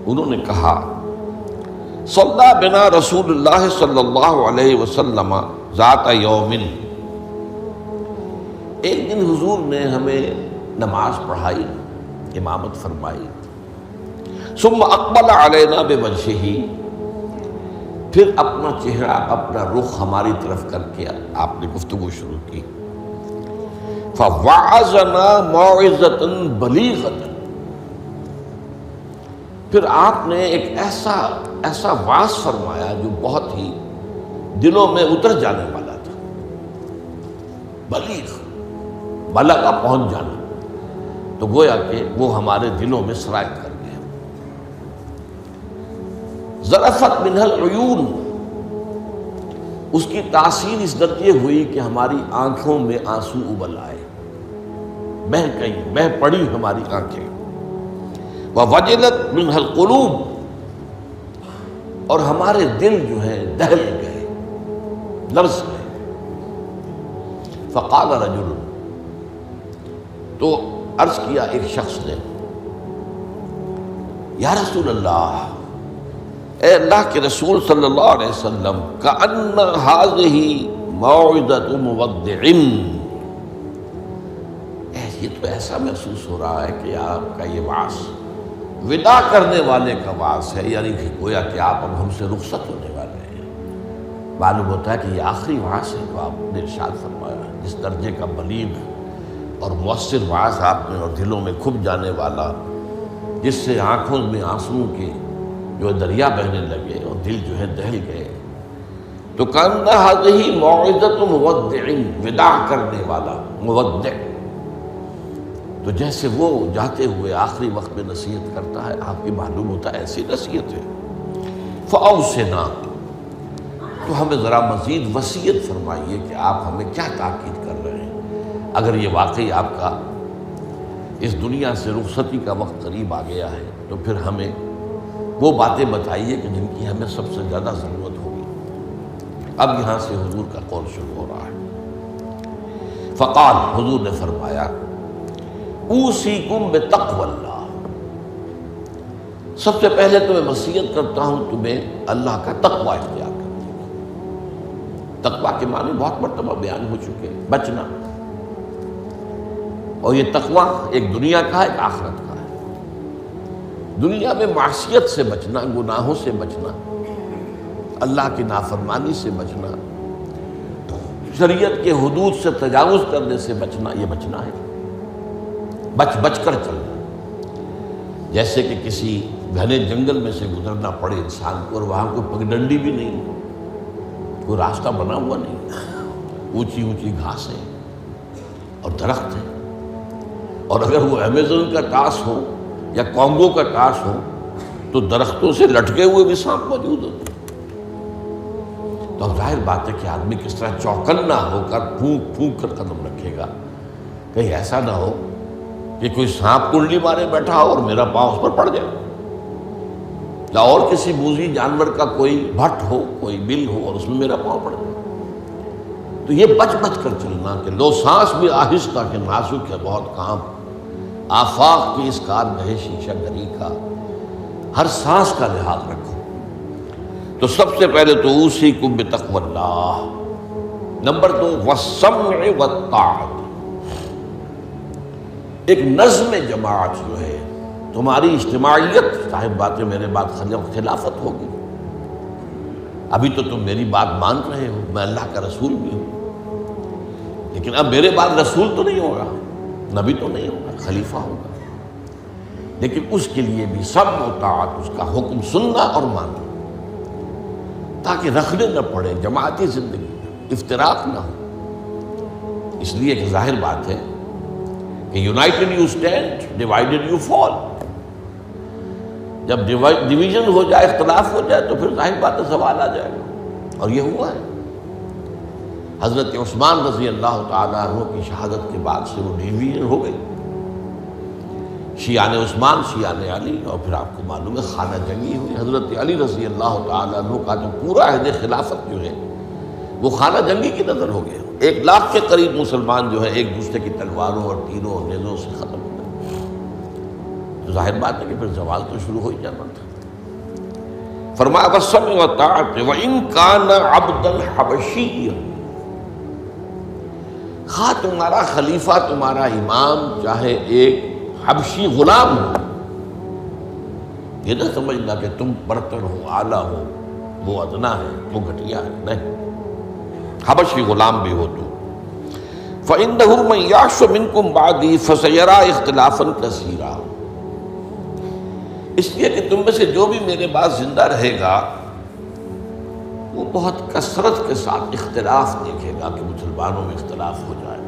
انہوں نے کہا صلی بنا رسول اللہ صلی اللہ علیہ وسلم ذات یوم، ایک دن حضور نے ہمیں نماز پڑھائی، امامت فرمائی، ثم اقبل علینا بوجہہ، پھر اپنا چہرہ اپنا رخ ہماری طرف کر کے آپ نے گفتگو شروع کی، فوعظنا موعظۃ بلیغۃ، پھر آپ نے ایک ایسا واعظ فرمایا جو بہت ہی دلوں میں اتر جانے والا تھا، بلیغ، بلغ پہنچ جانا، تو گویا کہ وہ ہمارے دلوں میں سرایت کر گیا۔ ذرفت منہ العیون، اس کی تاثیر اس درجے ہوئی کہ ہماری آنکھوں میں آنسو ابل آئے، بہہ پڑی ہماری آنکھیں۔ ووجلت منہ القلوب، اور ہمارے دل جو ہیں دہل گئے، لرز گئے۔ فقال رجل، تو عرض کیا ایک شخص نے، یا رسول اللہ، اے اللہ کے رسول صلی اللہ علیہ وسلم، کأن ھذہ موعظۃ مودع، یہ تو ایسا محسوس ہو رہا ہے کہ آپ کا یہ وعظ وداع کرنے والے کا وعظ ہے، یعنی کہ گویا کہ آپ اب ہم سے رخصت ہونے والے ہیں۔ معلوم ہوتا ہے کہ یہ آخری وعظ ہے جو آپ نے ارشاد فرمایا، جس درجے کا بلیغ اور مؤثر وعظ آپ نے، اور دلوں میں کھپ جانے والا، جس سے آنکھوں میں آنسوؤں کے جو دریا بہنے لگے اور دل جو ہے دہل گئے۔ تو کأن ھذہ موعظۃ مودع، وداع کرنے والا، مودع، تو جیسے وہ جاتے ہوئے آخری وقت میں نصیحت کرتا ہے، آپ کی معلوم ہوتا ہے ایسی نصیحت ہے۔ فأوصنا، تو ہمیں ذرا مزید وصیت فرمائیے کہ آپ ہمیں کیا تاکید کر رہے ہیں، اگر یہ واقعی آپ کا اس دنیا سے رخصتی کا وقت قریب آ گیا ہے تو پھر ہمیں وہ باتیں بتائیے کہ جن کی ہمیں سب سے زیادہ ضرورت ہوگی۔ اب یہاں سے حضور کا قول شروع ہو رہا ہے۔ فقال، حضور نے فرمایا، اوصیکم بتقوی اللہ، سب سے پہلے تو میں وصیت کرتا ہوں تمہیں اللہ کا تقوی اختیار کرنے کی۔ تقوی کے معنی بہت مرتبہ بیان ہو چکے، بچنا، اور یہ تقوی ایک دنیا کا ہے، ایک آخرت کا ہے۔ دنیا میں معصیت سے بچنا، گناہوں سے بچنا، اللہ کی نافرمانی سے بچنا، شریعت کے حدود سے تجاوز کرنے سے بچنا، یہ بچنا ہے، بچ کر چلنا۔ جیسے کہ کسی گھنے جنگل میں سے گزرنا پڑے انسان کو، اور وہاں کوئی پگڈنڈی بھی نہیں، کوئی راستہ بنا ہوا نہیں، اونچی اونچی گھاسیں اور درخت ہیں، اور اگر وہ امیزون کا ٹاس ہو یا کانگو کا ٹاس ہو تو درختوں سے لٹکے ہوئے بھی سانپ موجود ہوتے ہیں۔ تو اب ظاہر بات ہے کہ آدمی کس طرح چوکنا ہو کر پھونک پھونک کر قدم رکھے گا، کہیں ایسا نہ ہو کہ کوئی سانپ کنڈلی مارے بیٹھا ہو اور میرا پاؤں اس پر پڑ جائے، یا اور کسی موذی جانور کا کوئی بھٹ ہو، کوئی بل ہو اور اس میں میرا پاؤں پڑ جائے۔ تو یہ بچ کر چلنا کہ لو سانس بھی آہستہ کہ نازک ہے بہت کام، آفاق کی اس کارگاہ شیشہ گری کا، ہر سانس کا لحاظ رکھو۔ تو سب سے پہلے تو اوصیکم بتقوی اللہ، نمبر 2 والسمع والطاعۃ، ایک نظم جماعت جو ہے، تمہاری اجتماعیت، صاحب بات ہے میرے بات خلافت ہوگی، ابھی تو تم میری بات مان رہے ہو، میں اللہ کا رسول بھی ہوں، لیکن اب میرے بعد رسول تو نہیں ہوگا، نبی تو نہیں ہوگا، خلیفہ ہوگا، لیکن اس کے لیے بھی سمع و طاعت، اس کا حکم سننا اور ماننا، تاکہ رکھنے نہ پڑے، جماعتی زندگی میں افتراق نہ ہو۔ اس لیے کہ ظاہر بات ہے کہ United you stand, divided you fall, جب ڈویژن ہو جائے، اختلاف ہو جائے تو پھر ظاہر بات ہے زوال آ جائے گا، اور یہ ہوا ہے۔ حضرت عثمان رضی اللہ تعالیٰ عنہ کی شہادت کے بعد سے وہ ڈویژن ہو گئی، شیعان عثمان، شیعان علی، اور پھر آپ کو معلوم ہے خانہ جنگی ہوئی۔ حضرت علی رضی اللہ تعالیٰ عنہ کا جو پورا عہد خلافت جو ہے وہ خانہ جنگی کی نظر ہو گیا، 1 لاکھ کے قریب مسلمان جو ہے ایک دوسرے کی تلواروں اور تیروں اور نیزوں سے ختم ہو گئے۔ تو ظاہر بات ہے کہ پھر زوال تو شروع ہو ہی جانا تھا۔ فرمایا والسمع والطاعۃ وإن كان عبدا حبشیا، خواہ تمہارا خلیفہ تمہارا امام چاہے ایک حبشی غلام ہو، یہ نہ سمجھنا کہ تم برتر ہو، اعلیٰ ہو، وہ ادنا ہے، وہ گھٹیا ہے، نہیں، حبشی غلام بھی ہو تو فَإِنَّهُ مَن يَعْشُ مِنكُم بَعْدِي فَسَيَرَىٰ اخْتِلَافًا كَثِيرًا، اس لیے کہ تم میں سے جو بھی میرے بعد زندہ رہے گا وہ بہت کثرت کے ساتھ اختلاف دیکھے گا کہ مسلمانوں میں اختلاف ہو جائے۔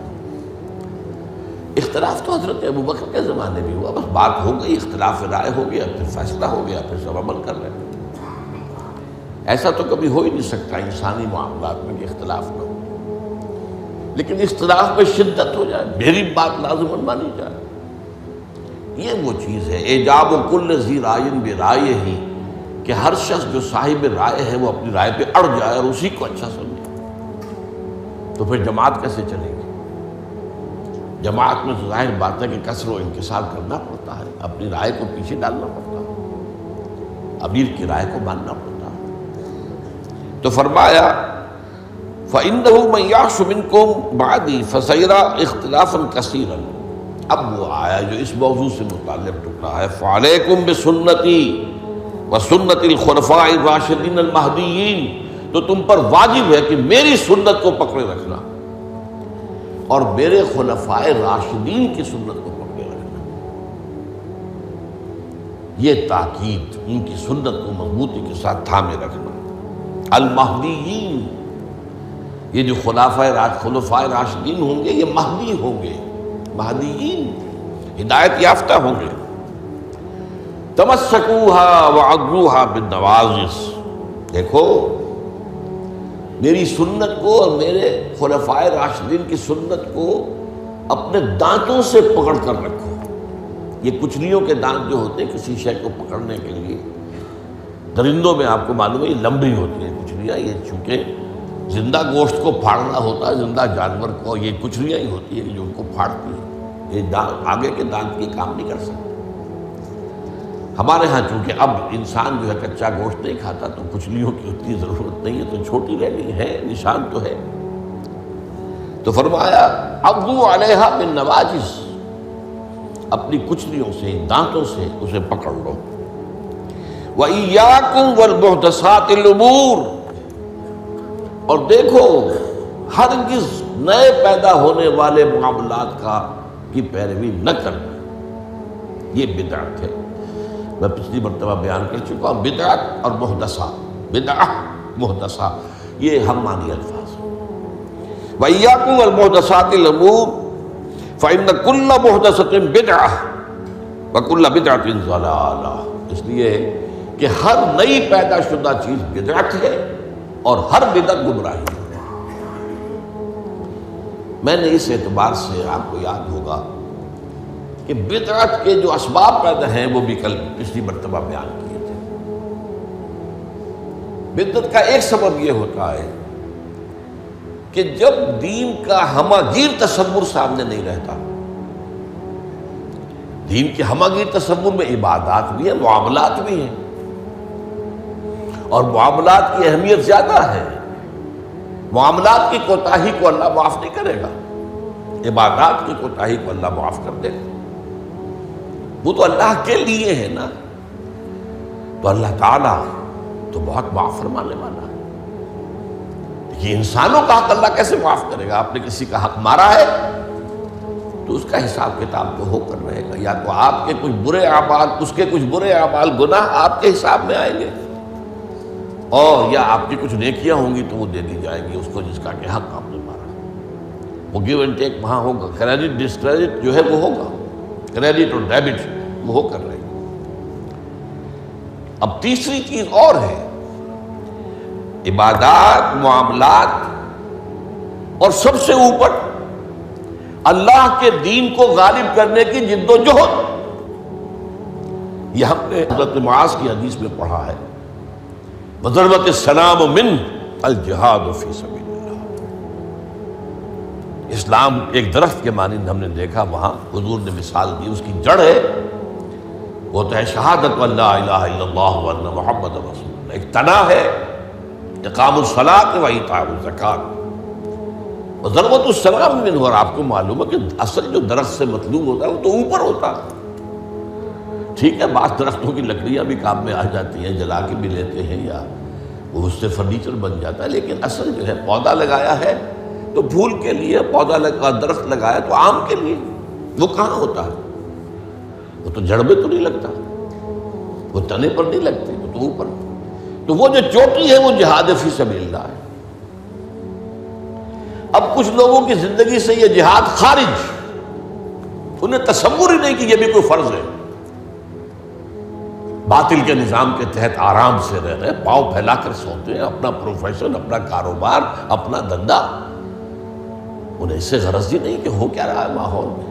اختلاف تو حضرت ابوبکر کے زمانے بھی ہوا، بس بات ہو گئی، اختلاف رائے ہو گیا، پھر فیصلہ ہو گیا، پھر سب عمل کر رہے ہیں۔ ایسا تو کبھی ہو ہی نہیں سکتا انسانی معاملات میں کہ اختلاف نہ ہو، لیکن اختلاف میں شدت ہو جائے، میری بات لازماً مانی جائے، یہ وہ چیز ہے۔ اعجاب کل ذی رائے برائے ہی، کہ ہر شخص جو صاحب رائے ہے وہ اپنی رائے پہ اڑ جائے اور اسی کو اچھا سمجھے، تو پھر جماعت کیسے چلے گی؟ جماعت میں تو ظاہر بات ہے کہ کسر و انکسار کرنا پڑتا ہے، اپنی رائے کو پیچھے ڈالنا پڑتا ہے، امیر کی رائے کو ماننا پڑتا ہے۔ تو فرمایا فَإِنَّهُ مَن يَعْشُ مِنكُم بَعْدِي فَسَيَرَىٰ اخْتِلَافًا كَثِيرًا، اب وہ آیا جو اس موضوع سے متعلق ٹکڑا ہے، فَعَلَيْكُمْ بِسُنَّتِي وَسُنَّتِ الْخُلَفَاءِ الرَّاشِدِينَ الْمَهْدِيِّينَ، تو تم پر واجب ہے کہ میری سنت کو پکڑے رکھنا اور میرے خلفائے راشدین کی سنت کو پکڑے رکھنا، یہ تاکید، ان کی سنت کو مضبوطی کے ساتھ تھامے رکھنا۔ المہدیین، یہ جو خلفائے راشدین ہوں گے یہ مہدی ہوں گے، مہدیین ہدایت یافتہ ہوں گے۔ تمسکوها وعضوها بالنواجذ، دیکھو میری سنت کو اور میرے خلفائے راشدین کی سنت کو اپنے دانتوں سے پکڑ کر رکھو۔ یہ کچلیوں کے دانت جو ہوتے ہیں کسی شے کو پکڑنے کے لیے، درندوں میں آپ کو معلوم ہے یہ لمبی ہوتی ہیں کچلیاں، یہ چونکہ زندہ گوشت کو پھاڑنا ہوتا ہے، زندہ جانور کو یہ کچلیاں ہی ہوتی ہیں جو ان کو پھاڑتی ہیں، یہ آگے کے دانت کی کام نہیں کر سکتے۔ ہمارے ہاں چونکہ اب انسان جو ہے کچا گوشت نہیں کھاتا تو کچلیوں کی اتنی ضرورت نہیں ہے، تو چھوٹی رہ گئی ہے، نشان تو ہے۔ تو فرمایا عضو علیہا بالنواجذ، اپنی کچلیوں سے، دانتوں سے اسے پکڑ لو۔ وَإِيَّاكُمْ وَالْمُحْدَثَاتِ الْأُمُورِ، اور دیکھو ہرگز نئے پیدا ہونے والے معاملات کی پیروی نہ کرنا، یہ بدعت ہے۔ میں پچھلی مرتبہ بیان کر چکا ہوں، بدعت اور محدثہ، بدعہ محدثہ یہ ہم معنی الفاظ ہیں۔ وَإِيَّاكُمْ وَالْمُحْدَثَاتِ الْأُمُورِ فَإِنَّ كُلَّ مُحْدَثَةٍ بِدْعَةٌ وَكُلَّ بِدْعَةٍ ضَلَالَةٌ، اس لیے کہ ہر نئی پیدا شدہ چیز بدعت ہے اور ہر بدعت گمراہی ہے۔ میں نے اس اعتبار سے آپ کو یاد ہوگا کہ بدعت کے جو اسباب پیدا ہیں وہ بھی کل پچھلی مرتبہ بیان کیے تھے۔ بدعت کا ایک سبب یہ ہوتا ہے کہ جب دین کا ہماگیر تصور سامنے نہیں رہتا، دین کے ہماگیر تصور میں عبادات بھی ہیں، معاملات بھی ہیں، اور معاملات کی اہمیت زیادہ ہے، معاملات کی کوتاہی کو اللہ معاف نہیں کرے گا، عبادات کی کوتاہی کو اللہ معاف کر دے گا، وہ تو اللہ کے لیے ہے نا، تو اللہ تعالیٰ تو بہت معاف فرمانے والا ہے۔ یہ انسانوں کا حق اللہ کیسے معاف کرے گا؟ آپ نے کسی کا حق مارا ہے تو اس کا حساب کتاب تو ہو کر رہے گا، یا تو آپ کے کچھ برے اعمال، اس کے کچھ برے اعمال گناہ آپ کے حساب میں آئیں گے، اور یا آپ کی کچھ نیکیاں ہوں گی تو وہ دے دی جائے گی اس کو جس کا کہ حق آپ نے مارا، وہ گیو اینڈ ٹیک وہاں ہوگا، کریڈٹ ڈسکریڈٹ جو ہے وہ ہوگا، کریڈٹ اور ڈیبٹ وہ ہو کر رہے گی۔ اب تیسری چیز اور ہے، عبادات، معاملات، اور سب سے اوپر اللہ کے دین کو غالب کرنے کی جد و جہد۔ یہ ہم نے حضرت معاذ کی حدیث میں پڑھا ہے، وَضَرْبَتِ السَّلَامُ مِنْ الْجِہَادُ فِي سَبِيلِ اللَّهِ۔ اسلام ایک درخت کے مانند ہم نے دیکھا، وہاں حضور نے مثال دی، اس کی جڑ ہے وہ تو ہے شہادت اللہ الہ الا اللہ وان محمد رسول اللہ۔ ایک تنا ہے اقام الصلاۃ و ایتاء الزکوٰۃ اور ضرورت السلام منہ، اور آپ کو معلوم ہے کہ اصل جو درخت سے مطلوب ہوتا ہے وہ تو اوپر ہوتا ہے. ٹھیک ہے بعض درختوں کی لکڑیاں بھی کام میں آ جاتی ہیں، جلا کے بھی لیتے ہیں یا وہ اس سے فرنیچر بن جاتا ہے، لیکن اصل جو ہے پودا لگایا ہے تو پھول کے لیے، پودا لگا درخت لگایا تو آم کے لیے. وہ کہاں ہوتا ہے؟ وہ تو جڑ میں تو نہیں لگتا، وہ تنے پر نہیں لگتے، وہ تو اوپر. تو وہ جو چوٹی ہے وہ جہاد فی سبیل اللہ ہے. اب کچھ لوگوں کی زندگی سے یہ جہاد خارج، انہیں تصور ہی نہیں کہ یہ بھی کوئی فرض ہے. باطل کے نظام کے تحت آرام سے رہ رہے، پاؤں پھیلا کر سوتے ہیں، اپنا پروفیشن، اپنا کاروبار، اپنا دھندا. انہیں اس سے غرض ہی نہیں کہ ہو کیا رہا ہے ماحول میں،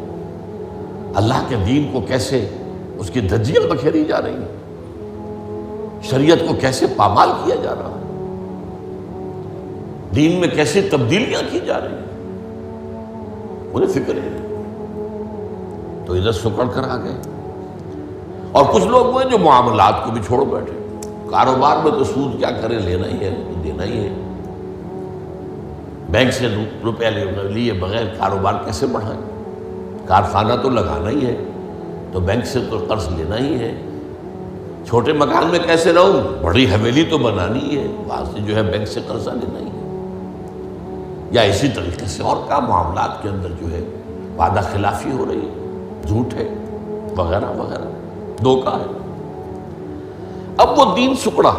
اللہ کے دین کو کیسے اس کی دھجیاں بکھیری جا رہی ہیں، شریعت کو کیسے پامال کیا جا رہا ہے، دین میں کیسی تبدیلیاں کی جا رہی ہیں، انہیں فکر ہے. تو ادھر سکڑ کر آ گئے. اور کچھ لوگ وہ ہیں جو معاملات کو بھی چھوڑ بیٹھے. کاروبار میں تو سود کیا کرے، لینا ہی ہے، دینا ہی ہے. بینک سے روپیہ لیے بغیر کاروبار کیسے بڑھائیں؟ کارخانہ تو لگانا ہی ہے، تو بینک سے تو قرض لینا ہی ہے. چھوٹے مکان میں کیسے رہوں؟ بڑی حویلی تو بنانی ہی ہے، وہاں سے جو ہے بینک سے قرضہ لینا ہی ہے. یا اسی طریقے سے اور کا معاملات کے اندر جو ہے وعدہ خلافی ہو رہی ہے، جھوٹ ہے وغیرہ وغیرہ، دھوکہ ہے. اب وہ دین سکڑا،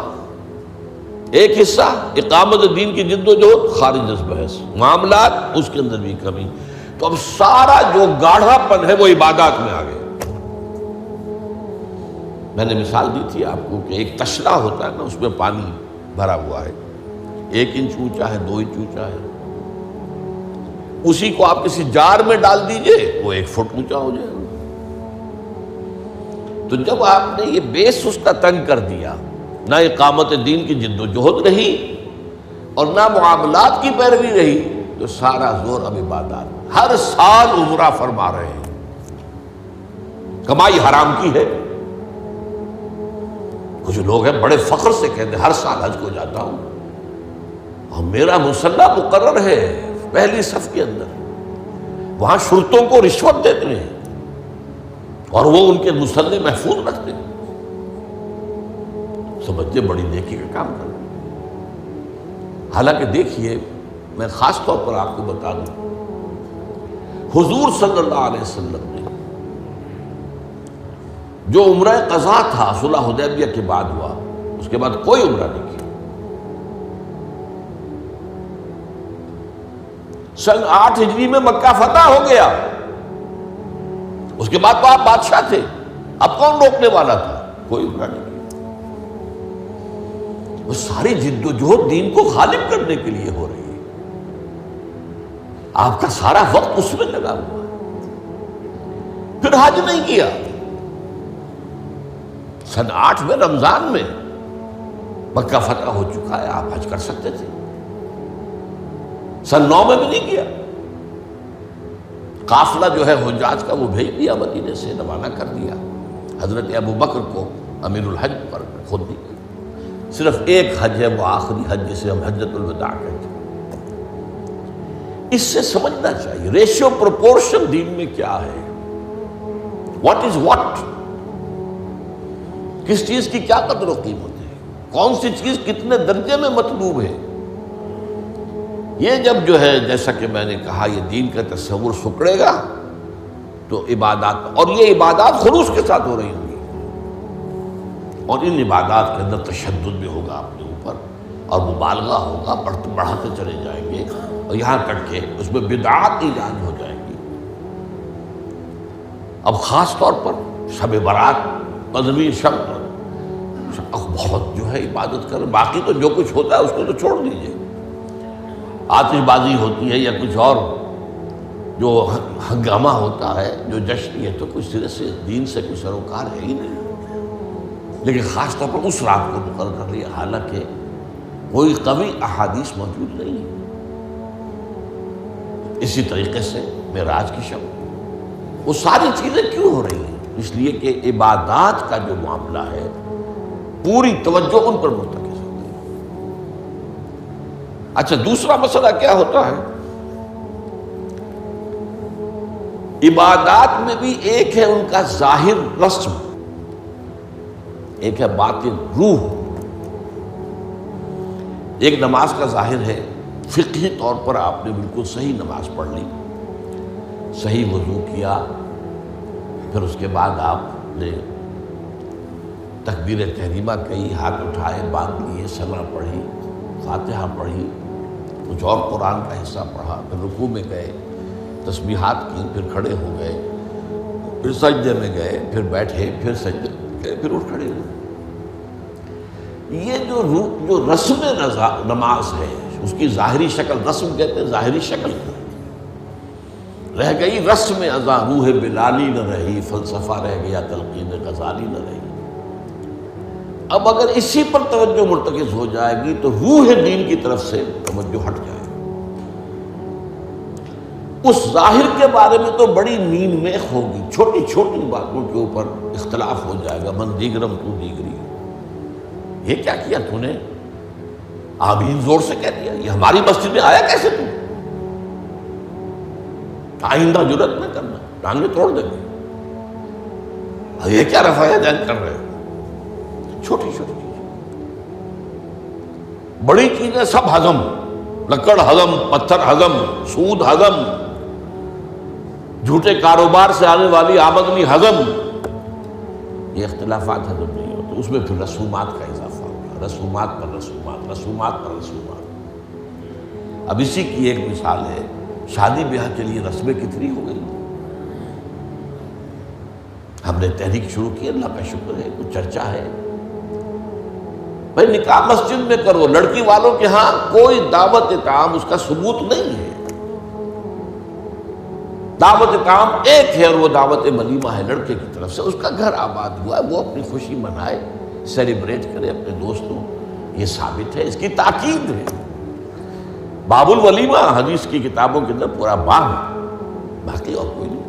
ایک حصہ اقامت دین کی جد و جہد خارج از بحث، معاملات اس کے اندر بھی کمی. تو اب سارا جو گاڑھا پن ہے وہ عبادات میں آ گیا. میں نے مثال دی تھی آپ کو کہ ایک تشنا ہوتا ہے نا، اس میں پانی بھرا ہوا ہے، 1 انچ اونچا ہے، 2 انچ اونچا ہے. اسی کو آپ کسی جار میں ڈال دیجئے وہ 1 فٹ اونچا ہو جائے گا. تو جب آپ نے یہ بیس اس کا تنگ کر دیا، نہ اقامت دین کی جد و جہد رہی اور نہ معاملات کی پیروی رہی، تو سارا زور اب عبادات. ہر سال عمرہ فرما رہے ہیں، کمائی حرام کی ہے. کچھ لوگ ہیں بڑے فخر سے کہتے ہیں ہر سال حج کو جاتا ہوں اور میرا مصلی مقرر ہے پہلی صف کے اندر. وہاں شرطوں کو رشوت دیتے ہیں اور وہ ان کے مصلی محفوظ رکھتے ہیں. سمجھتے بڑی نیکی کا کام کر. حالانکہ دیکھیے میں خاص طور پر آپ کو بتا دوں، حضور صلی اللہ علیہ وسلم نے جو عمرہ قضا تھا صلح حدیبیہ کے بعد ہوا، اس کے بعد کوئی عمرہ نہیں کیا. سن 8 ہجری میں مکہ فتح ہو گیا، اس کے بعد تو آپ بادشاہ تھے، اب کون روکنے والا تھا؟ کوئی عمرہ نہیں کیا. وہ ساری جد و جہد دین کو غالب کرنے کے لیے ہو رہی ہے. آپ کا سارا وقت اس میں لگا ہوا ہے. پھر حج نہیں کیا. سن 8 میں رمضان میں مکہ فتح ہو چکا ہے، آپ حج کر سکتے تھے. سن 9 میں بھی نہیں کیا. قافلہ جو ہے حجاج کا وہ بھیج دیا، مدینے سے روانہ کر دیا. حضرت ابو بکر کو امیر الحج پر خود دی. صرف ایک حج ہے، وہ آخری حج جسے ہم حجۃ الوداع کہتے ہیں. اس سے سمجھنا چاہیے ریشیو پروپورشن دین میں کیا ہے، واٹ از واٹ، کس چیز کی کیا قدر و قیمت ہے، کون سی چیز کتنے درجے میں مطلوب ہے. یہ جب جو ہے جیسا کہ میں نے کہا یہ دین کا تصور سکڑے گا تو عبادات، اور یہ عبادات خلوص کے ساتھ ہو رہی ہوں گی، اور ان عبادات کے اندر تشدد بھی ہوگا اپنے اوپر اور مبالغہ ہوگا، بڑھاتے چلے جائیں گے اور یہاں تک کہ اس میں بدعات ایجاد ہو جائیں گی. اب خاص طور پر شب برات، قدمی شب بہت جو ہے عبادت کر، باقی تو جو کچھ ہوتا ہے اس کو تو چھوڑ دیجئے. آتش بازی ہوتی ہے یا کچھ اور جو ہنگامہ ہوتا ہے، جو جشن، یہ تو کچھ سرے سے دین سے کوئی سروکار ہے ہی نہیں. لیکن خاص طور پر اس رات کو مقرر کر لیا، حالانکہ کوئی قوی احادیث موجود نہیں ہے. اسی طریقے سے معراج کی شب، وہ ساری چیزیں کیوں ہو رہی ہیں؟ اس لیے کہ عبادات کا جو معاملہ ہے پوری توجہ ان پر مرتکز. اچھا دوسرا مسئلہ کیا ہوتا ہے؟ عبادات میں بھی ایک ہے ان کا ظاہر رسم، ایک ہے باطن روح۔ ایک نماز کا ظاہر ہے، فقہی طور پر آپ نے بالکل صحیح نماز پڑھ لی، صحیح وضو کیا، پھر اس کے بعد آپ نے تکبیر تحریمہ کہی، ہاتھ اٹھائے، باندھ لیے، سنا پڑھی، فاتحہ پڑھی، کچھ اور قرآن کا حصہ پڑھا، پھر رکوع میں گئے، تسبیحات کی، پھر کھڑے ہو گئے، پھر سجدے میں گئے، پھر بیٹھے، پھر سجدے میں گئے، پھر اٹھ کھڑے ہوئے۔ یہ جو رسم نماز ہے، اس کی ظاہری شکل، رسم کہتے ہیں ظاہری شکل کو، رہ گئی رسم ازاں روح بلالی نہ رہی، فلسفہ رہ گیا تلقین غزالی نہ رہی۔ اب اگر اسی پر توجہ مرتکز ہو جائے گی تو روح دین کی طرف سے توجہ ہٹ جائے گی۔ اس ظاہر کے بارے میں تو بڑی نیند میں ہوگی، چھوٹی چھوٹی باتوں کے اوپر اختلاف ہو جائے گا، من دیگرم تو دیگری، یہ کیا کیا تو نے؟ آمین زور سے کہہ دیا، یہ ہماری مسجد میں آیا کیسے تو؟ آئندہ جرأت نہ کرنا، ٹانگیں توڑ دیں گے۔ یہ کیا رفع یدین کر رہے ہو؟ چھوٹی چھوٹی چیزیں، بڑی چیزیں سب ہضم، لکڑ ہضم، پتھر ہضم، سود ہضم، جھوٹے کاروبار سے آنے والی آمدنی ہضم، یہ اختلافات ہضم نہیں ہوتے۔ اس میں پھر رسومات کا اضافہ ہوگا، رسومات پر رسومات، رسومات پر رسومات۔ اب اسی کی ایک مثال ہے، شادی بیاہ کے لیے رسمیں کتنی ہو گئی۔ ہم نے تحریک شروع کی، اللہ کا شکر ہے، کچھ چرچا ہے۔ بھائی نکاح مسجد میں کرو، لڑکی والوں کے ہاں کوئی دعوت طعام اس کا ثبوت نہیں ہے۔ دعوت طعام ایک ہے، اور وہ دعوت ولیمہ ہے لڑکے کی طرف سے، اس کا گھر آباد ہوا ہے، وہ اپنی خوشی منائے، سیلیبریٹ کرے اپنے دوستوں، یہ ثابت ہے، اس کی تاکید ہے۔ باب الولیمہ حدیث کی کتابوں کے اندر پورا باب ہے، باقی اور کوئی نہیں۔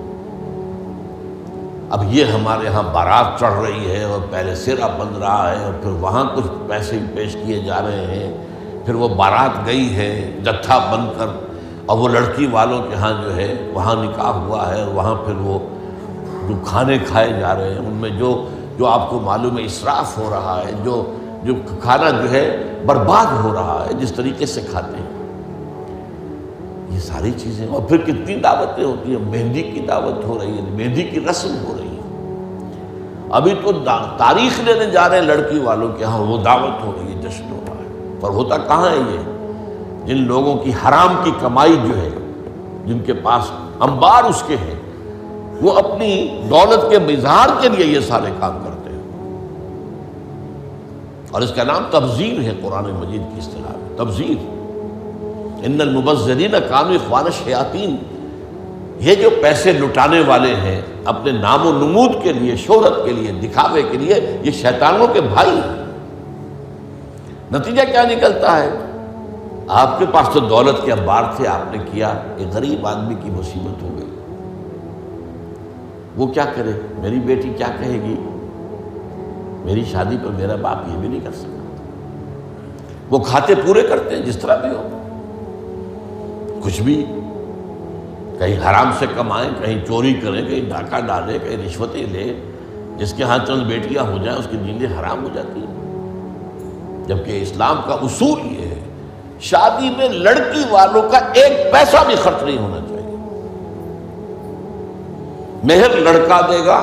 اب یہ ہمارے ہاں بارات چڑھ رہی ہے اور پہلے سرا بن رہا ہے، اور پھر وہاں کچھ پیسے پیش کیے جا رہے ہیں، پھر وہ بارات گئی ہے جتھا بن کر، اور وہ لڑکی والوں کے ہاں جو ہے وہاں نکاح ہوا ہے، اور وہاں پھر وہ جو کھانے کھائے جا رہے ہیں ان میں جو آپ کو معلوم ہے اسراف ہو رہا ہے، جو کھانا جو ہے برباد ہو رہا ہے جس طریقے سے کھاتے ہیں، یہ ساری چیزیں۔ اور پھر کتنی دعوتیں ہوتی ہیں، مہندی کی دعوت ہو رہی ہے، مہندی کی رسم ہو رہی ہے، ابھی تو تاریخ لینے جا رہے ہیں لڑکی والوں کے ہاں، وہ دعوت ہو رہی ہے، جشن ہو رہا ہے۔ پر ہوتا کہاں ہے یہ؟ جن لوگوں کی حرام کی کمائی جو ہے، جن کے پاس انبار اس کے ہیں، وہ اپنی دولت کے اظہار کے لیے یہ سارے کام کرتے ہیں، اور اس کا نام تبذیر ہے قرآن مجید کی اصطلاح میں، تبذیر۔ ان المبذرین کانوا اخوان الشیاطین، یہ جو پیسے لٹانے والے ہیں اپنے نام و نمود کے لیے، شہرت کے لیے، دکھاوے کے لیے، یہ شیطانوں کے بھائی ہیں۔ نتیجہ کیا نکلتا ہے؟ آپ کے پاس تو دولت کے انبار تھے، آپ نے کیا، ایک غریب آدمی کی مصیبت ہو گئی، وہ کیا کرے؟ میری بیٹی کیا کہے گی؟ میری شادی پر میرا باپ یہ بھی نہیں کر سکتا۔ وہ کھاتے پورے کرتے ہیں جس طرح بھی ہو، کچھ بھی، کہیں حرام سے کمائیں، کہیں چوری کریں، کہیں ڈاکہ ڈالیں، کہیں رشوتیں لیں، جس کے ہاں چند بیٹیاں ہو جائیں اس کی نیندیں حرام ہو جاتی ہیں۔ جبکہ اسلام کا اصول یہ ہے، شادی میں لڑکی والوں کا ایک پیسہ بھی خرچ نہیں ہونا چاہیے۔ مہر لڑکا دے گا،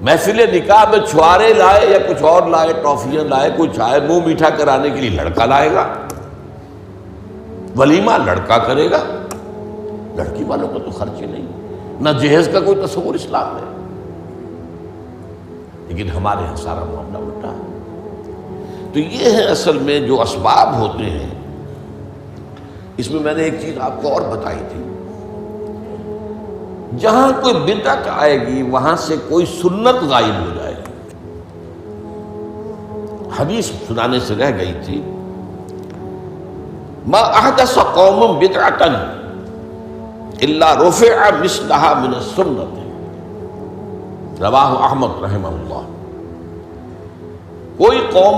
محفل نکاح میں چھوارے لائے یا کچھ اور لائے، ٹافیاں لائے، کچھ آئے، منہ میٹھا کرانے کے لیے لڑکا لائے گا، ولیمہ لڑکا کرے گا، لڑکی والوں کو تو خرچ ہی نہیں، نہ جہیز کا کوئی تصور اسلام میں۔ لیکن ہمارے یہاں سارا معاملہ الٹا ہے۔ تو یہ ہے اصل میں جو اسباب ہوتے ہیں۔ اس میں میں نے ایک چیز آپ کو اور بتائی تھی، جہاں کوئی بدعت آئے گی وہاں سے کوئی سنت غائب ہو جائے گی۔ حدیث سنانے سے رہ گئی تھی، ما احدث قوم بدعۃ الا رفع مثلها من السنۃ، رواہ احمد رحمہ اللہ۔ کوئی قوم